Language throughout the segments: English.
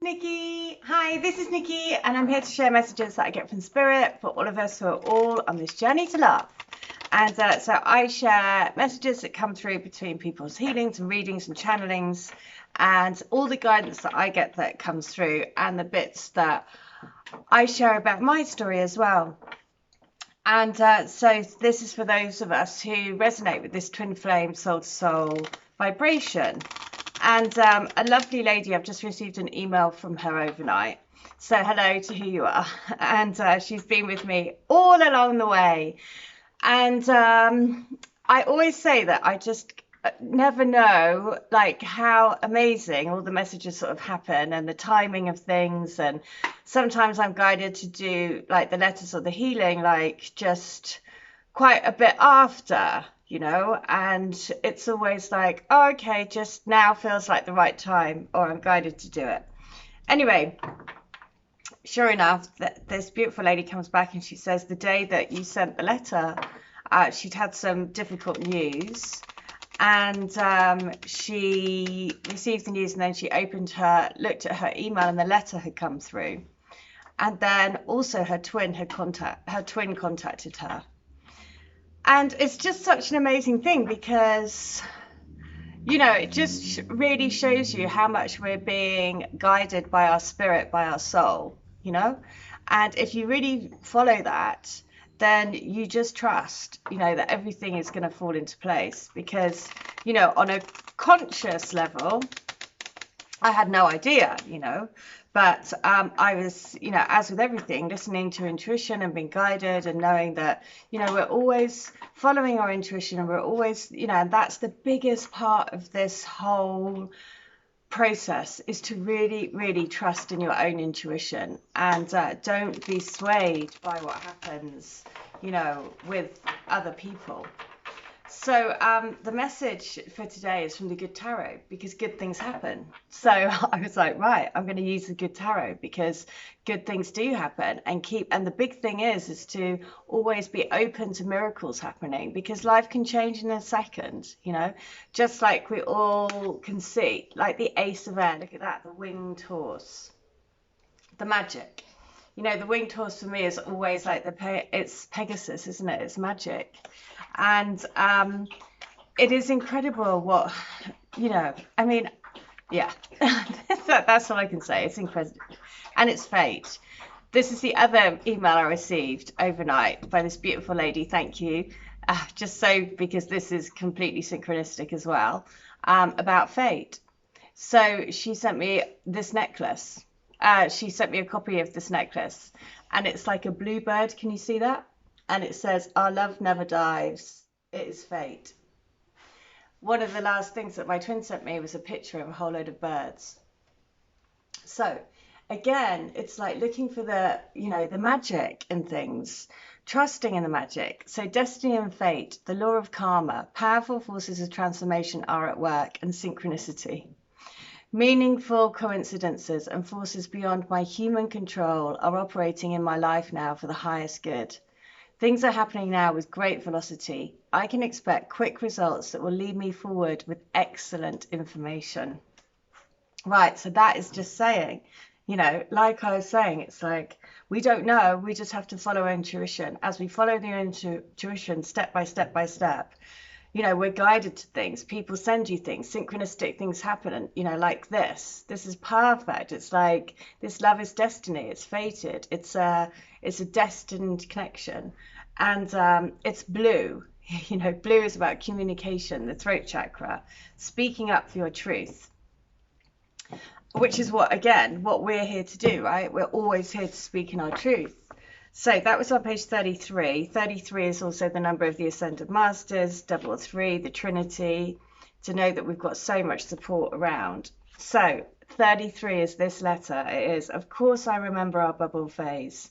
Nikki. Hi, this is Nikki, and I'm here to share messages that I get from Spirit for all of us who are all on this journey to love. And so I share messages that come through between people's healings and readings and channelings, and all the guidance that I get that comes through, and the bits that I share about my story as well. And so this is for those of us who resonate with this twin flame soul to soul vibration. And a lovely lady, I've just received an email from her overnight. So hello to who you are. And she's been with me all along the way. And I always say that I just never know like how amazing all the messages sort of happen and the timing of things. And sometimes I'm guided to do like the letters or the healing like just quite a bit after, you know, and it's always like, oh, okay, just now feels like the right time, or I'm guided to do it. Anyway, sure enough, this beautiful lady comes back and she says the day that you sent the letter, she'd had some difficult news, and she received the news, and then she looked at her email, and the letter had come through, and then also her twin contacted her. And it's just such an amazing thing because, you know, it just really shows you how much we're being guided by our spirit, by our soul, you know. And if you really follow that, then you just trust, you know, that everything is going to fall into place. Because, you know, on a conscious level, I had no idea, you know, but I was, you know, as with everything, listening to intuition and being guided and knowing that, you know, we're always following our intuition, and we're always, you know, and that's the biggest part of this whole process, is to really, really trust in your own intuition, and don't be swayed by what happens, you know, with other people. So the message for today is from the Good Tarot, because good things happen. So I was like, right, I'm going to use the Good Tarot because good things do happen, and the big thing is to always be open to miracles happening, because life can change in a second, you know, just like we all can see, like the Ace of Air. Look at that, the winged horse, the magic. You know, the winged horse for me is always like it's Pegasus, isn't it? It's magic. And it is incredible what, you know, I mean, yeah, that's all I can say. It's incredible. And it's fate. This is the other email I received overnight by this beautiful lady. Thank you. Because this is completely synchronistic as well, about fate. So she sent me this necklace. She sent me a copy of this necklace, and it's like a bluebird. Can you see that? And it says, our love never dies. It is fate. One of the last things that my twin sent me was a picture of a whole load of birds. So again, it's like looking for the, you know, the magic in things, trusting in the magic. So destiny and fate, the law of karma, powerful forces of transformation are at work, and synchronicity. Meaningful coincidences and forces beyond my human control are operating in my life now for the highest good. Things are happening now with great velocity. I can expect quick results that will lead me forward with excellent information. Right, so that is just saying, you know, like I was saying, it's like we don't know, we just have to follow our intuition. As we follow the intuition step by step by step, you know, we're guided to things. People send you things, synchronistic things happen, and, you know, like this is perfect. It's like this love is destiny. It's fated. It's a destined connection, and it's blue. You know, blue is about communication, the throat chakra, speaking up for your truth, which is what we're here to do, right? We're always here to speak in our truth. So that was on page 33. 33 is also the number of the Ascended Masters, 333, the Trinity, to know that we've got so much support around. So 33 is this letter. It is, of course, I remember our bubble phase.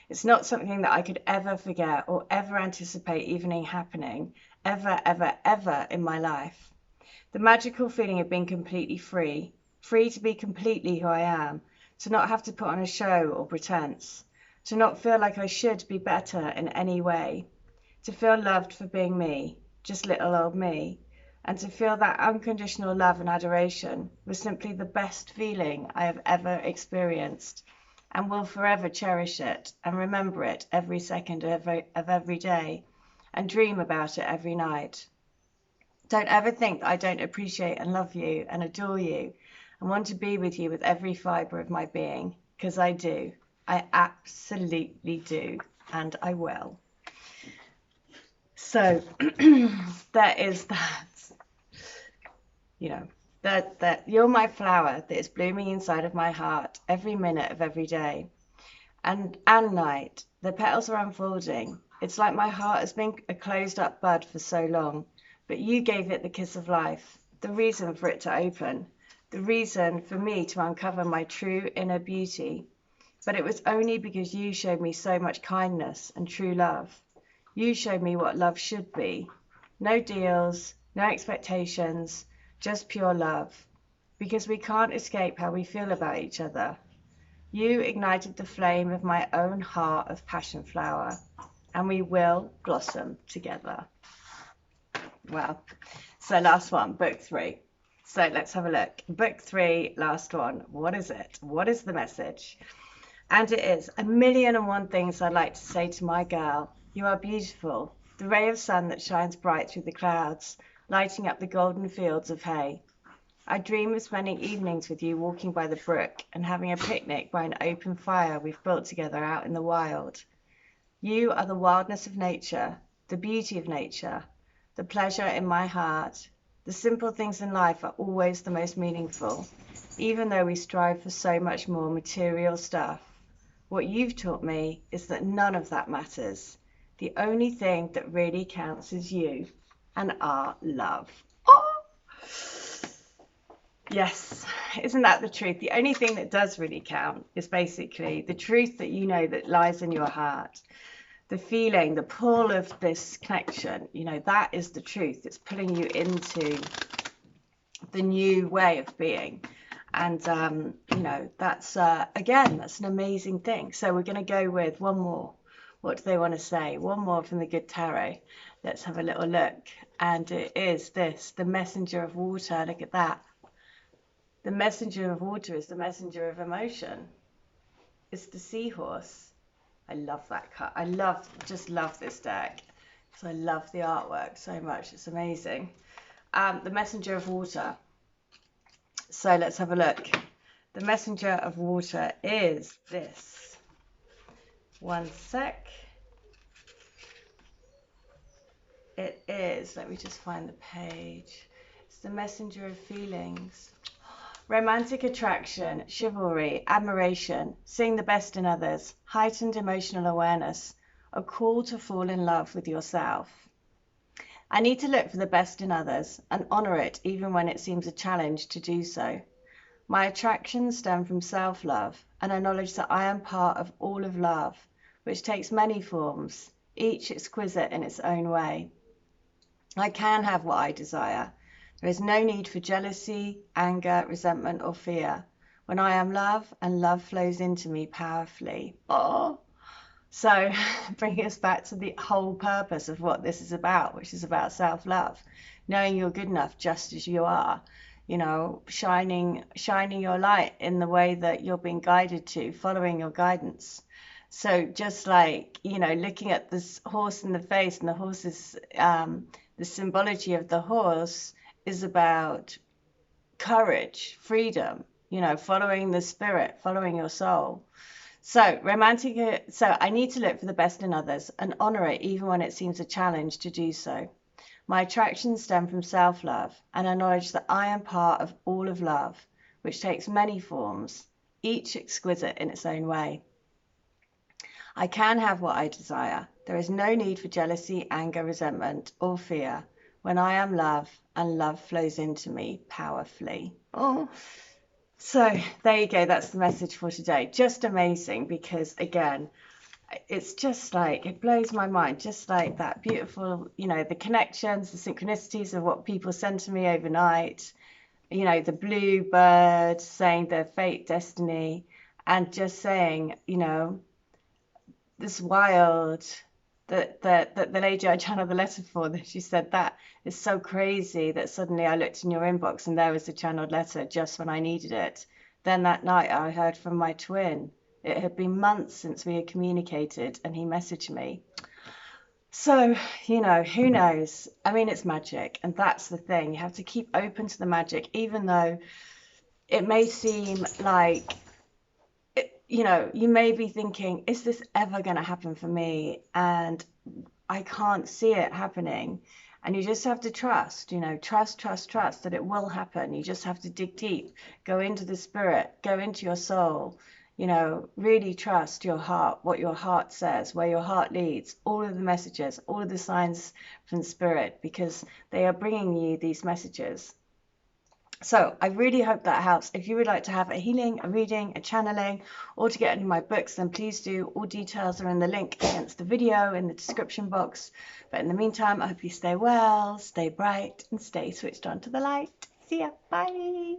It's not something that I could ever forget or ever anticipate even happening, ever, ever, ever in my life. The magical feeling of being completely free to be completely who I am, to not have to put on a show or pretense, to not feel like I should be better in any way, to feel loved for being me, just little old me, And to feel that unconditional love and adoration was simply the best feeling I have ever experienced, and will forever cherish it and remember it every second of every day, and dream about it every night. Don't ever think that I don't appreciate and love you and adore you and want to be with you with every fibre of my being, because I do. I absolutely do, and I will. So there is that. You know, that you're my flower that is blooming inside of my heart every minute of every day and night. The petals are unfolding. It's like my heart has been a closed up bud for so long, but you gave it the kiss of life, the reason for it to open, the reason for me to uncover my true inner beauty. But it was only because you showed me so much kindness and true love. You showed me what love should be. No deals, no expectations, just pure love, because we can't escape how we feel about each other. You ignited the flame of my own heart of passion flower, and we will blossom together. Well, so last one, book 3. So let's have a look. Book 3, last one. What is it? What is the message? And it is 1,000,001 things I'd like to say to my girl. You are beautiful, the ray of sun that shines bright through the clouds, lighting up the golden fields of hay. I dream of spending evenings with you walking by the brook and having a picnic by an open fire we've built together out in the wild. You are the wildness of nature, the beauty of nature, the pleasure in my heart. The simple things in life are always the most meaningful, even though we strive for so much more material stuff. What you've taught me is that none of that matters. The only thing that really counts is you and our love. Oh! Yes, isn't that the truth? The only thing that does really count is basically the truth that you know that lies in your heart. The feeling, the pull of this connection, that is the truth. It's pulling you into the new way of being. And, that's, again, that's an amazing thing. So we're going to go with one more. What do they want to say? One more from the Good Tarot. Let's have a little look. And it is this, the messenger of water. Look at that. The messenger of water is the messenger of emotion. It's the seahorse. I love that cut. I just love this deck. So I love the artwork so much. It's amazing. The messenger of water. So let's have a look. The messenger of water is this. One sec. It is, let me just find the page. It's the messenger of feelings. Romantic attraction, chivalry, admiration, seeing the best in others, heightened emotional awareness, a call to fall in love with yourself. I need to look for the best in others and honor it even when it seems a challenge to do so. My attractions stem from self-love and a knowledge that I am part of all of love, which takes many forms, each exquisite in its own way. I can have what I desire. There is no need for jealousy, anger, resentment, or fear. When I am love, and love flows into me powerfully. Oh! So, bringing us back to the whole purpose of what this is about, which is about self-love. Knowing you're good enough just as you are. Shining your light in the way that you're being guided to, following your guidance. So just like, looking at this horse in the face, and the horse is, the symbology of the horse is about courage, freedom, following the spirit, following your soul. So I need to look for the best in others and honor it even when it seems a challenge to do so. My attractions stem from self-love and a knowledge that I am part of all of love, which takes many forms, each exquisite in its own way. I can have what I desire. There is no need for jealousy, anger, resentment, or fear when I am love and love flows into me powerfully. Oh, so there you go. That's the message for today. Just amazing, because again, it's just like, it blows my mind, just like that beautiful, the connections, the synchronicities of what people send to me overnight, the blue bird saying their fate, destiny, and just saying, this wild, the lady I channeled the letter for, that she said that is so crazy that suddenly I looked in your inbox and there was a channeled letter just when I needed it. Then that night I heard from my twin. It had been months since we had communicated, and he messaged me. So, you know, who knows? I mean, it's magic, and that's the thing. You have to keep open to the magic, even though it may seem like, you know, you may be thinking, is this ever going to happen for me? And I can't see it happening. And you just have to trust, you know, trust that it will happen. You just have to dig deep, go into the spirit, go into your soul, you know, really trust your heart, what your heart says, where your heart leads, all of the messages, all of the signs from spirit, because they are bringing you these messages. So I really hope that helps. If you would like to have a healing, a reading, a channeling, or to get any of my books, then please do. All details are in the link against the video in the description box. But in the meantime, I hope you stay well, stay bright, and stay switched on to the light. See ya. Bye.